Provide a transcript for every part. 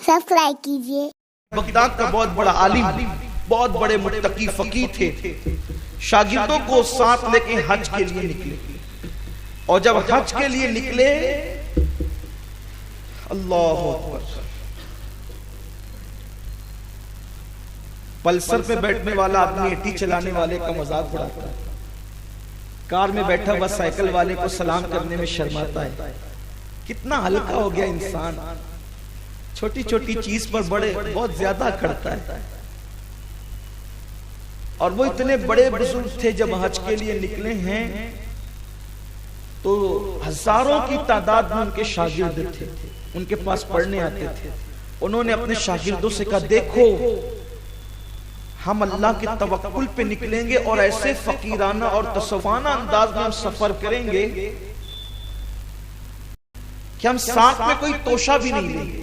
Subscribe کیجیے۔ Baghdad کا بہت بڑا عالم، بہت بڑے متقی فقیہ تھے، شاگردوں کو ساتھ لے کے حج کے لیے نکلے، اور جب حج کے لیے نکلے، اللہ اکبر، پلسر پہ بیٹھنے والا آدمی ایٹی چلانے والے کا مذاق اڑاتا ہے، کار میں بیٹھا ہوا سائیکل والے کو سلام کرنے میں شرماتا ہے۔ کتنا ہلکا ہو گیا انسان، چھوٹی چھوٹی چیز پر بہت زیادہ کرتا ہے۔ اور وہ اتنے بڑے بزرگ تھے، جب حج کے لیے نکلے ہیں تو ہزاروں کی تعداد میں ان کے شاگرد تھے، ان کے پاس پڑھنے آتے تھے۔ انہوں نے اپنے شاگردوں سے کہا، دیکھو ہم اللہ کے توکل پہ نکلیں گے اور ایسے فقیرانہ اور تصوفانہ انداز میں ہم سفر کریں گے کہ ہم ساتھ میں کوئی توشہ بھی نہیں لیں گے،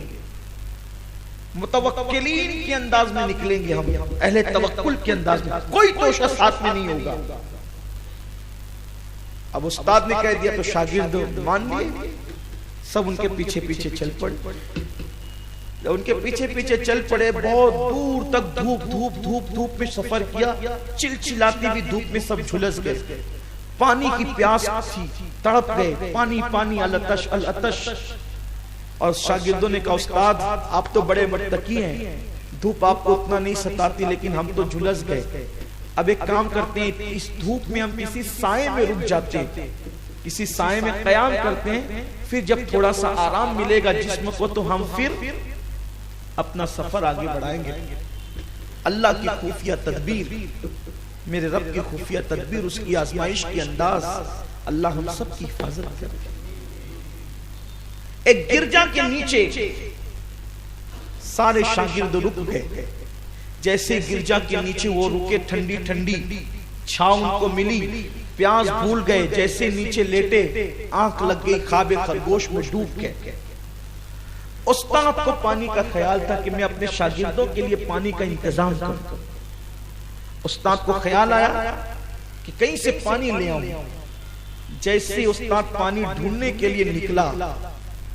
متوکلین کے انداز میں نکلیں گے، ہم اہل توکل کے انداز میں، کوئی توشہ ساتھ میں نہیں ہوگا۔ اب استاد نے کہہ دیا تو شاگرد مان لیے، سب ان کے پیچھے پیچھے چل پڑے۔ جب ان کے پیچھے پیچھے چل پڑے، بہت دور تک دھوپ میں سفر کیا، چلچلاتی بھی دھوپ میں سب جھلس گئے، پانی کی پیاس تھی، تڑپ گئے، پانی الاتش الاتش۔ اور شاگردوں نے کہا، استاد آپ تو بڑے متقی ہیں، دھوپ آپ کو اتنا نہیں ستاتی، لیکن ہم تو جھلس گئے، اب ایک کام کرتے ہیں، اس دھوپ میں ہم کسی سائے میں رک جاتے ہیں، کسی سائے میں قیام کرتے ہیں، پھر جب تھوڑا سا آرام ملے گا جسم کو تو ہم پھر اپنا سفر آگے بڑھائیں گے۔ اللہ کی خفیہ تدبیر، میرے رب کی خفیہ تدبیر، اس کی آزمائش کی انداز، اللہ ہم سب کی حفاظت کرے۔ ایک گرجا کے نیچے سارے شاگرد رک گئے، جیسے گرجا کے نیچے وہ رکے، ٹھنڈی ٹھنڈی چھاؤں ان کو ملی، پیاس بھول گئے، جیسے نیچے لیٹے آنکھ لگ گئی، خواب خرگوش میں ڈوب گئے۔ استاد کو پانی کا خیال تھا کہ میں اپنے شاگردوں کے لیے پانی کا انتظام کروں۔ استاد کو خیال آیا کہ کہیں سے پانی لے آؤں۔ جیسے استاد پانی ڈھونڈنے کے لیے نکلا،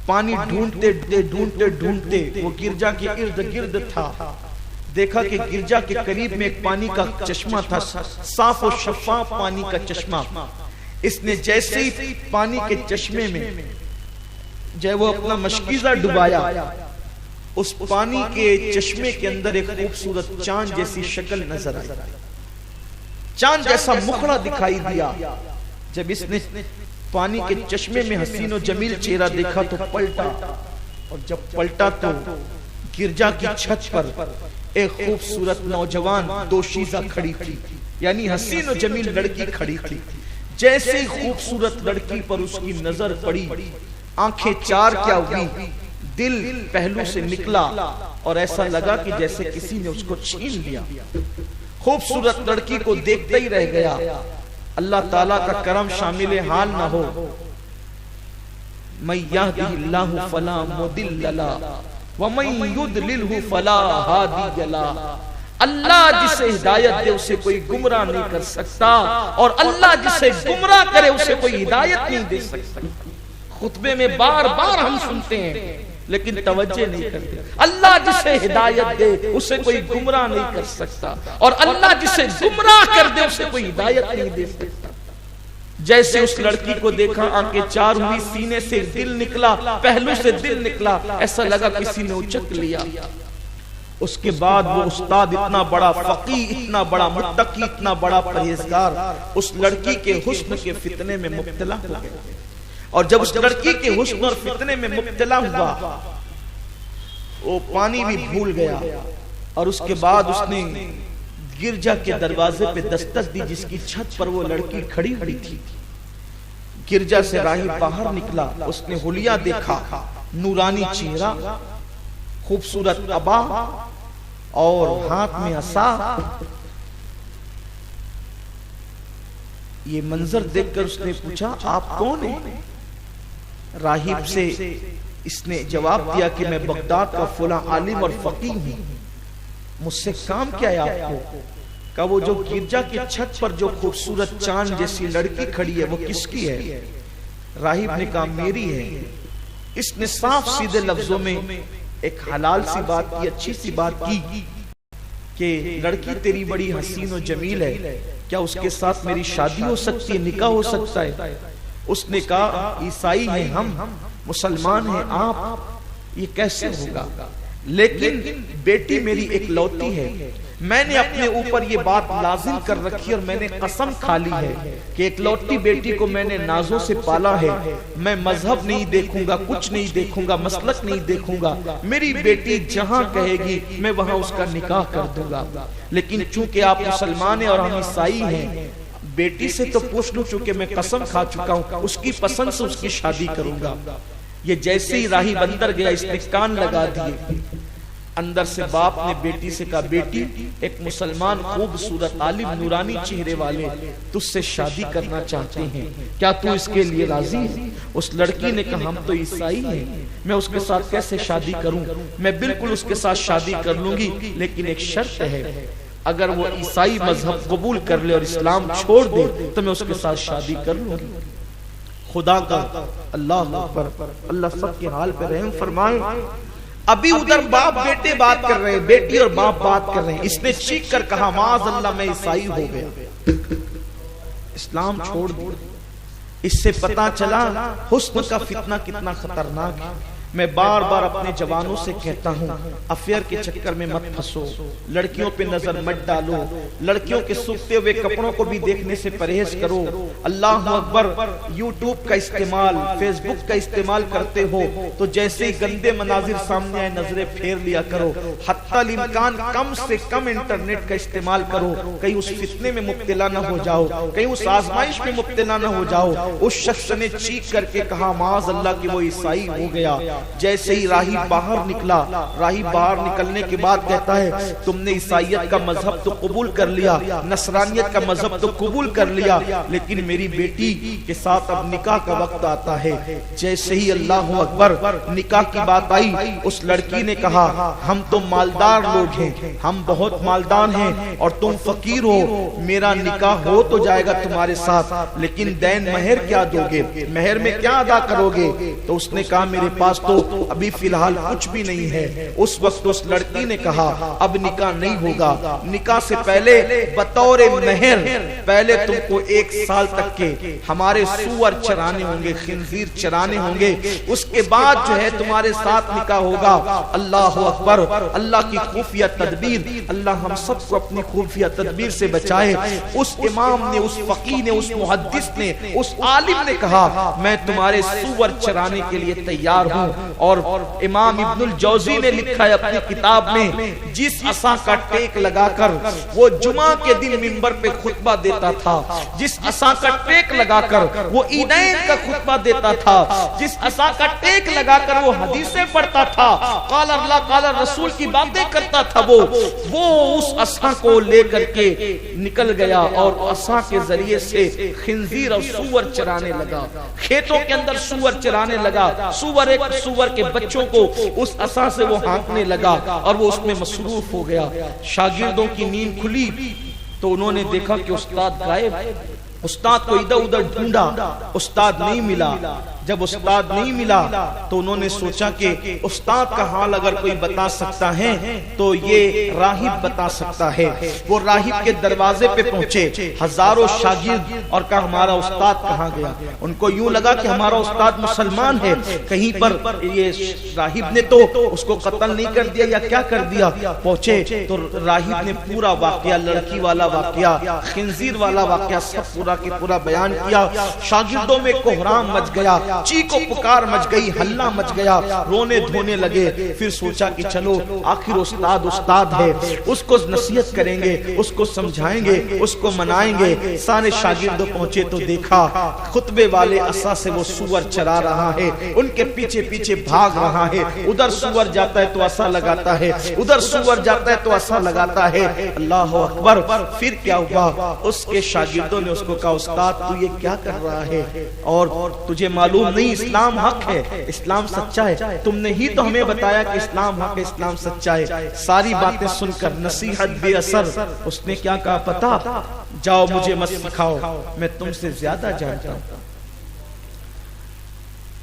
پانی ڈھونڈتے وہ گرجا کے ارد گرد تھا، دیکھا کہ گرجا کے قریب میں ایک پانی کا چشمہ تھا، صاف و شفاف پانی کا چشمہ۔ اس نے جیسے ہی پانی کے چشمے میں جب وہ اپنا مشکیزہ ڈبایا، اس پانی کے چشمے کے اندر ایک خوبصورت چاند جیسی شکل نظر آئی، چاند جیسا مخڑا دکھائی دیا۔ جب اس نے پانی کے چشمے میں حسین و جمیل چہرہ دیکھا تو پلٹا، اور جب پلٹا تو گرجا کی چھت پر ایک خوبصورت نوجوان دوشیزہ کھڑی تھی، یعنی حسین و جمیل لڑکی کھڑی تھی۔ جیسے ہی خوبصورت لڑکی پر اس کی نظر پڑی، آنکھیں چار کیا ہوئی، دل پہلو سے نکلا، اور ایسا لگا کہ جیسے کسی نے اس کو چھین لیا۔ خوبصورت لڑکی کو دیکھتا ہی رہ گیا۔ اللہ تعالیٰ کا کرم شامل حال نہ ہو، من یہدہ اللہ فلا مضل لہ ومن یضللہ فلا ہادی لہ۔ اللہ جسے ہدایت دے اسے کوئی گمراہ نہیں کر سکتا، اور اللہ جسے گمراہ کرے اسے کوئی ہدایت نہیں دے سکتا۔ خطبے میں بار بار ہم سنتے ہیں لیکن توجہ نہیں کرتے، اللہ جسے ہدایت دے اسے کوئی گمراہ نہیں کر سکتا، اور اللہ جسے گمراہ کر دے اسے کوئی ہدایت نہیں دے سکتا۔ جیسے اس لڑکی کو دیکھا، آنکھیں چار ہوئی، سینے سے دل نکلا، پہلو سے دل نکلا، ایسا لگا کسی نے اچک لیا۔ اس کے بعد وہ استاد اتنا بڑا فقیہ، اتنا بڑا متقی، اتنا بڑا پرہیزگار، اس لڑکی کے حسن کے فتنے میں مبتلا ہو گیا۔ اور جب اس لڑکی کے حسن اور فتنے میں مبتلا ہوا، وہ پانی بھی بھول گیا، اور اس کے بعد اس نے گرجا کے دروازے پہ دستک دی، جس کی چھت پر وہ لڑکی کھڑی ہوئی تھی۔ گرجا سے راہی باہر نکلا، اس نے حلیہ دیکھا، نورانی چہرہ، خوبصورت عبا اور ہاتھ میں عصا۔ یہ منظر دیکھ کر اس نے پوچھا، آپ کون ہیں؟ راہب سے اس نے جواب دیا کہ میں بغداد کا فلاں عالم اور فقیہ ہوں، مجھ سے کام کیا ہے آپ کو؟ کہا وہ جو گرجا کی چھت پر جو خوبصورت چاند جیسی لڑکی کھڑی ہے وہ کس کی ہے؟ راہب نے کہا میری ہے۔ اس نے صاف سیدھے لفظوں میں ایک حلال سی بات کی، اچھی سی بات کی کہ لڑکی تیری بڑی حسین و جمیل ہے، کیا اس کے ساتھ میری شادی ہو سکتی ہے، نکاح ہو سکتا ہے؟ اس نے کہا عیسائی ہیں ہم، مسلمان ہیں آپ، یہ کیسے ہوگا؟ لیکن بیٹی میری ایک لوتی ہے، میں نے اپنے اوپر یہ بات لازم کر رکھی اور میں نے قسم کھا لی ہے کہ ایک لوٹی بیٹی کو میں نے نازوں سے پالا ہے، میں مذہب نہیں دیکھوں گا، کچھ نہیں دیکھوں گا، مسلک نہیں دیکھوں گا، میری بیٹی جہاں کہے گی میں وہاں اس کا نکاح کر دوں گا۔ لیکن چونکہ آپ مسلمان ہیں اور ہم عیسائی ہیں، بیٹی سے تو پوچھ لوں، چونکہ میں قسم کھا چکا ہوں اس کی پسند سے اس کی شادی کروں گا۔ یہ جیسے ہی راہب اندر گیا اس نے کان لگا دیے، اندر سے باپ نے بیٹی سے کہا بیٹی ایک مسلمان خوبصورت عالم نورانی چہرے والے تجھ سے شادی کرنا چاہتے ہیں، کیا تو اس کے لیے راضی ہے؟ اس لڑکی نے کہا ہم تو عیسائی ہیں، میں اس کے ساتھ کیسے شادی کروں؟ میں بالکل اس کے ساتھ شادی کر لوں گی، لیکن ایک شرط ہے، اگر وہ عیسائی مذہب قبول کر لے اور اسلام چھوڑ دے تو میں اس کے ساتھ شادی کر لوں گی۔ خدا کا اللہ اکبر، اللہ سب کے حال پہ رحم فرمائے۔ ابھی ادھر باپ بیٹے بات کر رہے ہیں، بیٹی اور باپ بات کر رہے ہیں، اس نے چیخ کر کہا معاذ اللہ میں عیسائی ہو گیا، اسلام چھوڑ دیا۔ اس سے پتا چلا حسن کا فتنہ کتنا خطرناک ہے۔ میں بار بار اپنے جوانوں سے کہتا ہوں افیئر کے چکر میں مت پھنسو، لڑکیوں پہ نظر مت ڈالو، لڑکیوں کے سوکھتے ہوئے کپڑوں کو بھی دیکھنے سے پرہیز کرو۔ اللہ اکبر، یوٹیوب کا استعمال، فیس بک کا استعمال کرتے ہو تو جیسے گندے مناظر سامنے آئے نظریں پھیر لیا کرو، حتی الامکان کم سے کم انٹرنیٹ کا استعمال کرو، کہیں اس فتنے میں مبتلا نہ ہو جاؤ، کہیں اس آزمائش میں مبتلا نہ ہو جاؤ۔ اس شخص نے چیخ کر کے کہا معاذ اللہ کہ وہ عیسائی ہو گیا۔ جیسے ہی راہب باہر نکلا، راہب باہر نکلنے کے بعد کہتا ہے تم نے عیسائیت کا مذہب تو قبول کر لیا، نصرانیت کا مذہب تو قبول کر لیا، لیکن میری بیٹی کے ساتھ اب نکاح کا وقت آتا ہے۔ جیسے ہی اللہ اکبر نکاح کی بات آئی، اس لڑکی نے کہا ہم تو مالدار لوگ ہیں، ہم بہت مالدار ہیں اور تم فقیر ہو، میرا نکاح ہو تو جائے گا تمہارے ساتھ، لیکن دین مہر کیا دو گے، مہر میں کیا ادا کرو گے؟ تو اس نے کہا میرے پاس تو ابھی فی الحال کچھ بھی نہیں ہے۔ اس وقت اس لڑکی نے کہا اب نکاح نہیں ہوگا، نکاح سے پہلے بطور مہر پہلے تم کو 1 سال تک کے ہمارے سور چرانے ہوں گے، خنزیر چرانے ہوں گے، اس کے بعد جو ہے تمہارے ساتھ نکاح ہوگا۔ اللہ اکبر، اللہ کی خفیہ تدبیر، اللہ ہم سب کو اپنی خفیہ تدبیر سے بچائے۔ اس امام نے، اس فقیہ نے، اس محدث نے، اس عالم نے کہا میں تمہارے سور چرانے کے لیے تیار ہوں۔ اور امام ابن الجوزی نے لکھا ہے اپنی کتاب میں، جس عصا کا ٹیک لگا کر وہ جمعہ کے دن منبر پہ خطبہ دیتا تھا، جس عصا کا ٹیک لگا کر وہ عیدین کا خطبہ دیتا تھا، جس عصا کا ٹیک لگا کر وہ حدیثیں پڑھتا تھا، قال اللہ قال رسول کی باتیں کرتا تھا، وہ اس عصا کو لے کر کے نکل گیا اور عصا کے ذریعے سے خنزیر اور سور چرانے لگا، کھیتوں کے اندر سور چرانے لگا، سور کے بچوں کو اس عصا سے وہ ہانکنے لگا اور وہ اس میں مصروف ہو گیا۔ شاگردوں کی نیند کھلی تو انہوں نے دیکھا کہ استاد غائب، استاد کو ادھر ادھر ڈھونڈا، استاد نہیں ملا۔ جب استاد نہیں ملا تو انہوں نے سوچا کہ استاد کا حال اگر کوئی بتا سکتا ہے تو یہ راہب بتا سکتا ہے۔ وہ راہب کے دروازے پہ پہنچے، ہزاروں شاگرد، اور کہا ہمارا استاد کہاں گیا؟ ان کو یوں لگا کہ ہمارا استاد مسلمان ہے، کہیں پر یہ راہب نے تو اس کو قتل نہیں کر دیا یا کیا کر دیا۔ پہنچے تو راہب نے پورا واقعہ، لڑکی والا واقعہ، خنزیر والا واقعہ سب پورا کے پورا بیان کیا۔ شاگردوں میں کوہرام مچ گیا، چیخ و پکار مچ گئی، ہلہ مچ گیا، رونے دھونے لگے۔ پھر سوچا کہ چلو آخر استاد ہے، اس کو نصیحت کریں گے، اس کو سمجھائیں گے، اس کو منائیں گے۔ سارے شاگرد پہنچے تو دیکھا خطبے والے عصا سے وہ سور چرا رہا ہے، ان کے پیچھے پیچھے بھاگ رہا ہے، ادھر سور جاتا ہے تو عصا لگاتا ہے، ادھر سور جاتا ہے تو عصا لگاتا ہے۔ اللہ اکبر۔ پھر کیا ہوا؟ اس کے شاگردوں نے اس کو کہا استاد تو یہ کیا کر رہا ہے؟ اور تجھے معلوم نہیں اسلام حق ہے، اسلام سچا ہے، تم نے ہی تو ہمیں بتایا کہ اسلام حق ہے، اسلام سچا ہے۔ ساری باتیں سن کر نصیحت بے اثر، اس نے کیا کہا پتا؟ جاؤ مجھے مت سکھاؤ، میں تم سے زیادہ جانتا ہوں،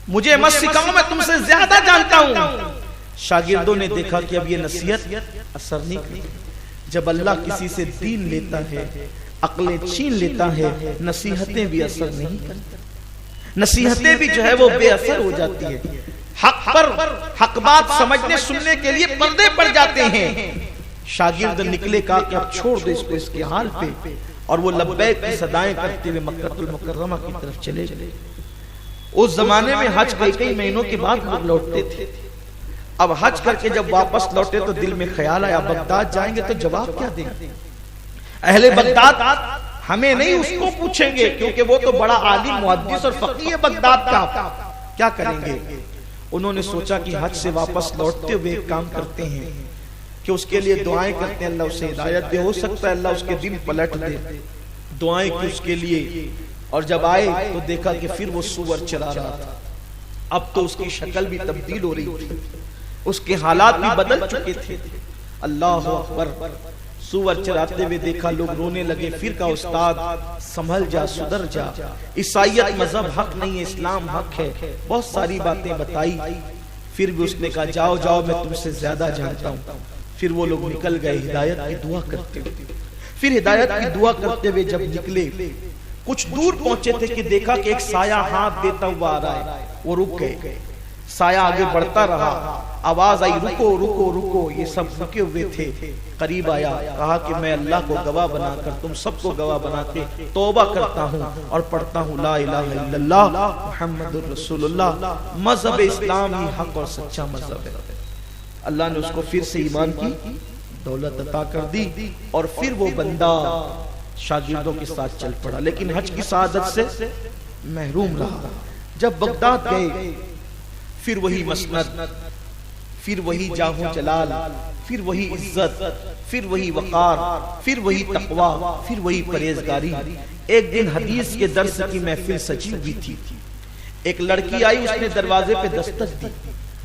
مجھے مت سکھاؤ، میں تم سے زیادہ جانتا ہوں۔ شاگردوں نے دیکھا کہ اب یہ نصیحت اثر نہیں کرتی. جب اللہ کسی سے دین لیتا ہے، عقلیں چھین لیتا ہے، نصیحتیں بھی اثر نہیں کرتی. نصیحتیں بھی جو ہے وہ بے اثر ہو جاتی ہے. حق پر حق بات سمجھنے سننے کے لیے پردے پڑ جاتے ہیں. شاگرد نکلے کہا کہ اب چھوڑ دو اس کو اس کے حال پہ، اور وہ لبیک کی صدائیں کرتے ہوئے مکہ المکرمہ کی طرف چلے گئے. اس زمانے میں حج کئی مہینوں کے بعد لوگ لوٹتے تھے. اب حج کر کے جب واپس لوٹے تو دل میں خیال آیا بغداد جائیں گے تو جواب کیا دیں گے؟ اہل بغداد ہمیں نہیں اس کو پوچھیں گے، کیونکہ وہ تو بڑا عالم محدث اور فقیہ ہے بغداد کا، کیا کریں گے؟ انہوں نے سوچا کہ حج سے واپس لوٹتے ہوئے ایک کام کرتے ہیں کہ اس کے لیے دعائیں کرتے ہیں، اللہ اسے ہدایت دے، ہو سکتا ہے اللہ اس کے دل پلٹ دے. دعائیں کی اس کے لیے. اور جب آئے تو دیکھا کہ پھر وہ سور چلا رہا تھا. اب تو اس کی شکل بھی تبدیل ہو رہی تھی، اس کے حالات بھی بدل چکے تھے. اللہ اکبر. سور چراتے ہوئے دیکھا، لوگ رونے لگے. پھر کہا استاد سنبھل جا، سدھر جا، عیسائیت مذہب حق نہیں ہے، اسلام حق ہے. بہت ساری باتیں بتائی. پھر بھی اس نے کہا جاؤ جاؤ میں تم سے زیادہ جانتا ہوں. پھر وہ لوگ نکل گئے ہدایت کی دعا کرتے ہوئے. پھر ہدایت کی دعا کرتے ہوئے جب نکلے، کچھ دور پہنچے تھے کہ دیکھا کہ ایک سایہ ہاتھ دیتا ہوا آ رہا ہے. وہ رک گئے. سایہ آگے بڑھتا رہا. آواز آئی رکو رکو رکو. یہ سب رکے ہوئے تھے. قریب آیا، کہا کہ میں اللہ کو گواہ بنا کر تم سب کو گواہ بنا کے توبہ کرتا ہوں اور پڑھتا ہوں لا الہ الا اللہ محمد الرسول اللہ. مذہب اسلام ہی حق اور سچا مذہب ہے. اللہ نے اس کو پھر سے ایمان کی دولت عطا کر دی، اور پھر وہ بندہ شاگردوں کے ساتھ چل پڑا، لیکن حج کی سعادت سے محروم رہا. جب بغداد گئے، پھر وہی مسند، پھر وہی جاہ و جلال، پھر وہی عزت، پھر وہی وقار، پھر وہی تقوی، پھر وہی پرہیزگاری. ایک دن حدیث کے درس کی محفل سجی ہوئی تھی. ایک لڑکی آئی، اس نے دروازے پہ دستک دی.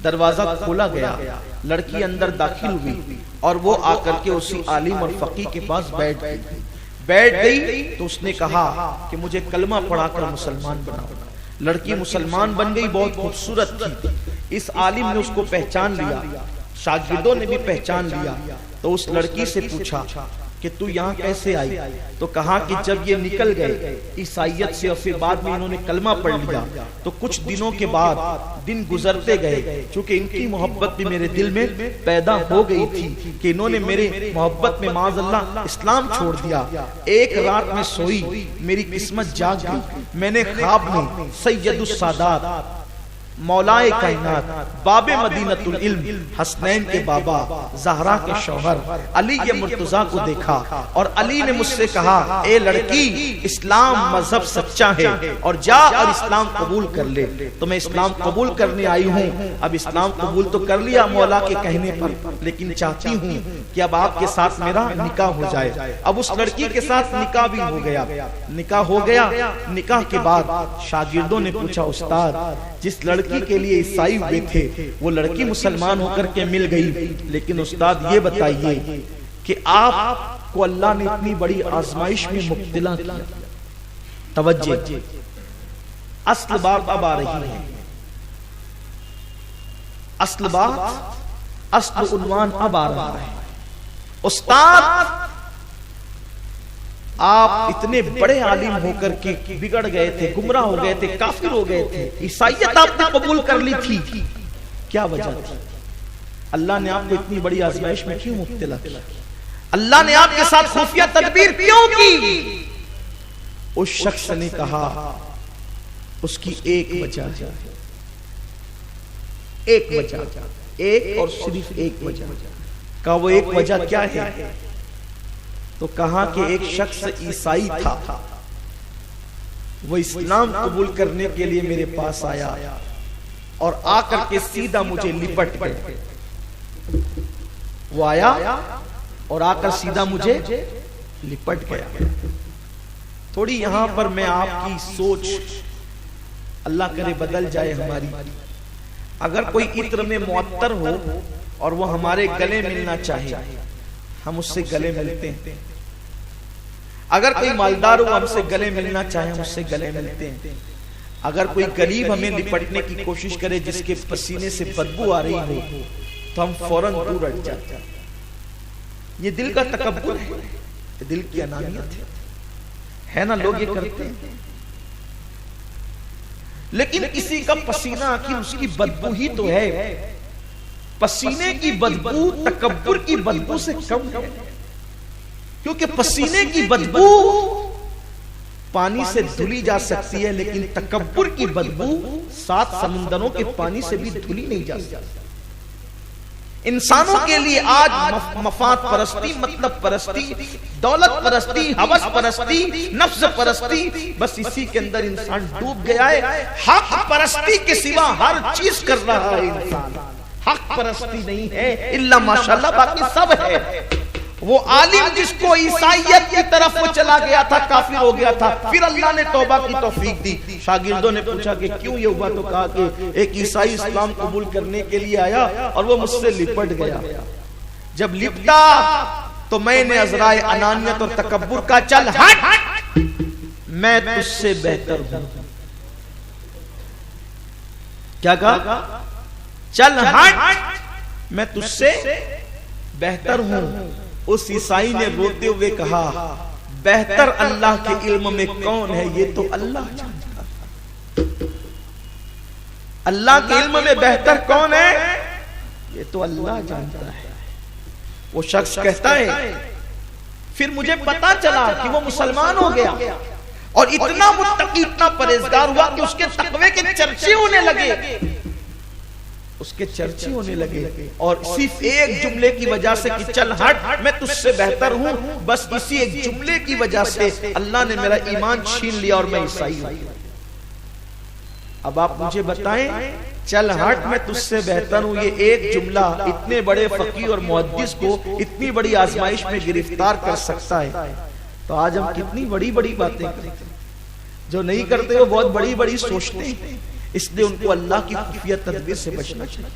دروازہ کھولا گیا. لڑکی اندر داخل ہوئی اور وہ آ کر کے اسی عالم اور فقیہ کے پاس بیٹھ گئی تو اس نے کہا کہ مجھے کلمہ پڑھا کر مسلمان بناؤ. لڑکی مسلمان بن گئی. بہت خوبصورت تھی. اس عالم نے اس کو پہچان لیا، شاگردوں نے بھی پہچان لیا. تو اس لڑکی سے پوچھا کہ تو یہاں کیسے آئی؟ تو کہا کہ جب یہ نکل گئے عیسائیت سے اور پھر بعد میں انہوں نے کلمہ پڑھ لیا تو کچھ دنوں کے بعد دن گزرتے گئے، چونکہ ان کی محبت بھی میرے دل میں پیدا ہو گئی تھی کہ انہوں نے میرے محبت میں معاذ اللہ اسلام چھوڑ دیا. ایک رات میں سوئی، میری قسمت جاگ گئی. میں نے خواب میں سید السادات مولائے کائنات باب مدینۃ العلم حسنین کے بابا زہرا کے شوہر علی مرتضیٰ کو دیکھا، اور علی نے مجھ سے کہا اے لڑکی اسلام مذہب سچا ہے اور جا اور اسلام قبول کر لے. تو میں اسلام قبول کرنے آئی ہوں. اب اسلام قبول تو کر لیا مولا کے کہنے پر، لیکن چاہتی ہوں کہ اب آپ کے ساتھ میرا نکاح ہو جائے. اب اس لڑکی کے ساتھ نکاح بھی ہو گیا. نکاح ہو گیا. نکاح کے بعد شاگردوں نے پوچھا استاد جس لڑکی کے لیے عیسائی ہوئے تھے وہ لڑکی مسلمان ہو کر کے مل گئی، لیکن استاد یہ بتائیے کہ آپ کو اللہ نے اتنی بڑی آزمائش میں مبتلا کیا. توجہ، اصل بات اب آ رہی ہے. اصل بات، اصل عنوان اب آ رہا ہے. استاد آپ اتنے بڑے عالم ہو کر کے بگڑ گئے تھے، گمراہ ہو گئے تھے، کافر ہو گئے تھے، عیسائیت آپ نے قبول کر لی تھی، کیا وجہ تھی؟ اللہ نے آپ کو اتنی بڑی آزمائش میں کیوں مبتلا کیا؟ اللہ نے آپ کے ساتھ خفیہ تدبیر کیوں کی؟ اس شخص نے کہا اس کی ایک وجہ ہے، ایک وجہ، ایک اور صرف ایک وجہ. کہا وہ ایک وجہ کیا ہے؟ تو کہا کہ ایک شخص عیسائی تھا، وہ اسلام قبول کرنے کے لیے میرے پاس آیا اور آ کر کے سیدھا مجھے لپٹ گیا. وہ آیا اور آ کر سیدھا مجھے لپٹ گیا. تھوڑی یہاں پر میں آپ کی سوچ اللہ کرے بدل جائے ہماری. اگر کوئی عطر میں معطر ہو اور وہ ہمارے گلے ملنا چاہے ہم اس سے گلے ملتے ہیں. اگر کوئی مالدار ہو ہم سے گلے ملنا چاہے ہم اس سے گلے ملتے ہیں. اگر کوئی غریب ہمیں لپٹنے کی کوشش کرے جس کے پسینے سے بدبو آ رہی ہو تو ہم فوراً دور ہٹ جاتے ہیں. یہ دل کا تکبر ہے, یہ دل کی انانیت ہے نا. لوگ یہ کرتے ہیں, لیکن کسی کا پسینہ آخر اس کی بدبو ہی تو ہے. پسینے کی بدبو تکبر کی بدبو سے کم ہے, کیونکہ پسینے کی بدبو پانی سے دھلی جا سکتی ہے, لیکن تکبر کی بدبو 7 سمندروں کے پانی سے بھی دھلی نہیں جا سکتی. انسانوں کے لیے آج مفاد پرستی, مطلب پرستی, دولت پرستی, ہوس پرستی, نفس پرستی, بس اسی کے اندر انسان ڈوب گیا ہے. حق پرستی کے سوا ہر چیز کر رہا ہے انسان. حق پرستی نہیں ہے الا ماشاءاللہ باقی سب ہے. وہ عالم جس کو عیسائیت کی طرف وہ چلا گیا تھا, کافر ہو گیا تھا, پھر اللہ نے توبہ کی توفیق دی. شاگردوں نے پوچھا کہ کیوں یہ ہوا, تو کہا کہ ایک عیسائی اسلام قبول کرنے کے لیے آیا اور وہ مجھ سے لپٹ گیا. جب لپٹا تو میں نے عذرائے انانیت اور تکبر کا چل ہٹ, میں تجھ سے بہتر ہوں. کیا کہا؟ چل ہٹ, میں تجھ سے بہتر ہوں. اس عیسائی نے روتے ہوئے کہا بہتر اللہ کے علم میں کون ہے, یہ تو اللہ جانتا ہے. اللہ کے علم میں بہتر کون ہے, یہ تو اللہ جانتا ہے. وہ شخص کہتا ہے پھر مجھے پتا چلا کہ وہ مسلمان ہو گیا اور اتنا متقی, اتنا پرہیزگار ہوا کہ اس کے تقوی کے چرچے ہونے لگے, اس کے چرچے ہونے لگے. اور صرف ایک جملے کی وجہ سے کہ چل ہٹ میں تجھ سے بہتر ہوں, بس اسی ایک جملے کی وجہ سے اللہ نے میرا ایمان چھین لیا اور میں عیسائی ہوں. اب آپ مجھے بتائیں چل ہٹ میں تجھ سے بہتر ہوں, یہ ایک جملہ اتنے بڑے فقیہ اور محدث کو اتنی بڑی آزمائش میں گرفتار کر سکتا ہے. تو آج ہم کتنی بڑی بڑی باتیں کرتے ہیں, جو نہیں کرتے وہ بہت بڑی بڑی سوچتے ہیں. اس لیے ان کو اللہ کی خفیہ تدبیر سے بچنا چاہیے.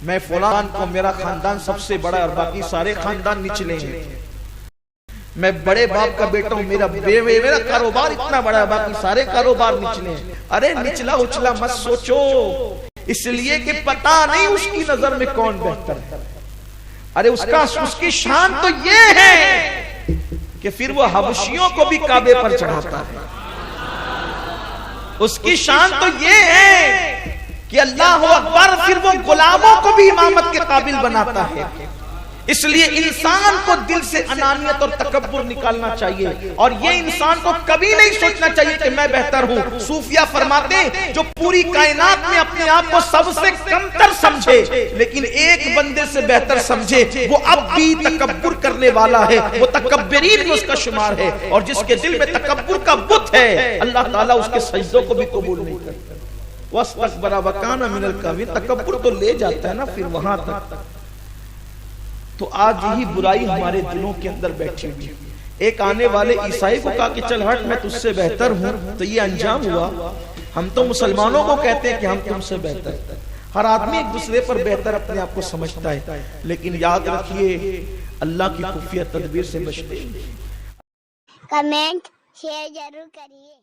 میں فلان کو, میرا خاندان سب سے بڑا اور باقی سارے خاندان نچلے ہیں, میں بڑے باپ کا بیٹا ہوں, میرا کاروبار اتنا بڑا ہے, باقی سارے کاروبار نچلے ہیں. ارے نچلا اچلا مت سوچو, اس لیے کہ پتا نہیں اس کی نظر میں کون بہتر ہے. ارے اس کی شان تو یہ ہے کہ پھر وہ حبشیوں کو بھی کعبے پر چڑھاتا ہے. اس کی شان تو یہ ہے کہ اللہ اکبر, پھر وہ غلاموں کو بھی امامت کے قابل بناتا ہے. اس لیے انسان کو دل سے انانیت اور تکبر نکالنا چاہیے, اور یہ انسان کو کبھی نہیں سوچنا چاہیے کہ میں بہتر ہوں. صوفیہ فرماتے ہیں جو پوری کائنات میں اپنے آپ کو سب سے کمتر سمجھے لیکن ایک بندے سے بہتر سمجھے, وہ اب بھی تکبر کرنے والا ہے, وہ تکبرین میں اس کا شمار ہے. اور جس کے دل میں تکبر کا بت ہے, اللہ تعالیٰ اس کے سجدوں کو بھی قبول نہیں کرتا. وَاسْتَكْبَرَ وَكَانَ مِنَ الْكَافِرِينَ, تکبر تو لے جاتا ہے نا پھر وہاں تک. تو آج یہی برائی ہمارے دلوں کے اندر بیٹھی ہوئی. ایک آنے والے عیسائی کو کہا کہ چل ہٹ میں تجھ سے بہتر ہوں, تو یہ انجام ہوا. ہم تو مسلمانوں کو کہتے ہیں کہ ہم تم سے بہتر. ہر آدمی ایک دوسرے پر بہتر اپنے آپ کو سمجھتا ہے, لیکن یاد رکھیے اللہ کی خفیہ تدبیر سے بچتے. کمنٹ شیئر ضرور کریے.